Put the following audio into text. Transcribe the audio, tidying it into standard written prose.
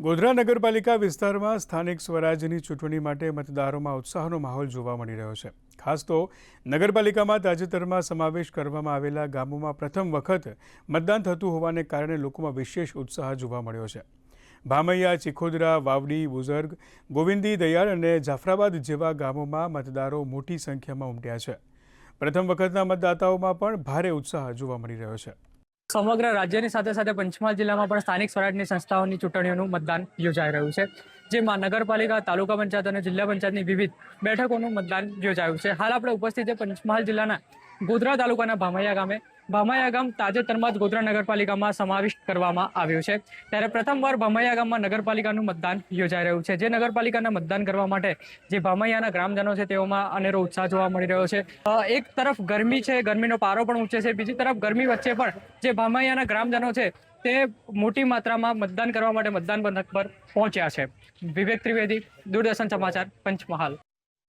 ગોધરા નગરપાલિકા વિસ્તારમાં સ્થાનિક સ્વરાજ્યની ચૂંટણી માટે મતદારોમાં ઉત્સાહનો માહોલ જોવા મળી રહ્યો છે। ખાસ તો નગરપાલિકામાં તાજેતરમાં સમાવેશ કરવામાં આવેલા ગામોમાં પ્રથમ વખત મતદાન થતું હોવાને કારણે લોકોમાં વિશેષ ઉત્સાહ જોવા મળ્યો છે। ભામૈયા, ચીખોદરા, વાવડી, બુઝર્ગ, ગોવિંદી, દયાળ અને જાફરાબાદ જેવા ગામોમાં મતદારો મોટી સંખ્યામાં ઉમટ્યા છે। પ્રથમ વખતના મતદાતાઓમાં પણ ભારે ઉત્સાહ જોવા મળી રહ્યો છે। સમગ્ર રાજ્યની સાથે સાથે પંચમહાલ જિલ્લામાં પણ સ્થાનિક સ્વરાજની સંસ્થાઓની ચૂંટણીઓનું મતદાન યોજાઈ રહ્યું છે, જેમાં નગરપાલિકા, તાલુકા પંચાયત અને જિલ્લા પંચાયતની વિવિધ બેઠકોનું મતદાન યોજાયું છે। હાલ આપણે ઉપસ્થિત છે પંચમહાલ જિલ્લાના ગોધરા તાલુકાના ભામૈયા ગામે। ભામૈયા ગામ તાજેતરમાં જ ગોધરા નગરપાલિકામાં સમાવિષ્ટ કરવામાં આવ્યું છે, ત્યારે પ્રથમવાર ભામૈયા ગામમાં નગરપાલિકાનું મતદાન યોજાઈ રહ્યું છે। જે નગરપાલિકાના મતદાન કરવા માટે જે ભામૈયાના ગ્રામજનો છે તેઓમાં અનેરો ઉત્સાહ જોવા મળી રહ્યો છે। એક તરફ ગરમી છે, ગરમીનો પારો પણ ઊંચે છે, બીજી તરફ ગરમી વચ્ચે પણ જે ભામૈયાના ગ્રામજનો છે તે મોટી માત્રામાં મતદાન કરવા માટે મતદાન મથક પર પહોંચ્યા છે। વિવેક ત્રિવેદી, દૂરદર્શન સમાચાર, પંચમહાલ।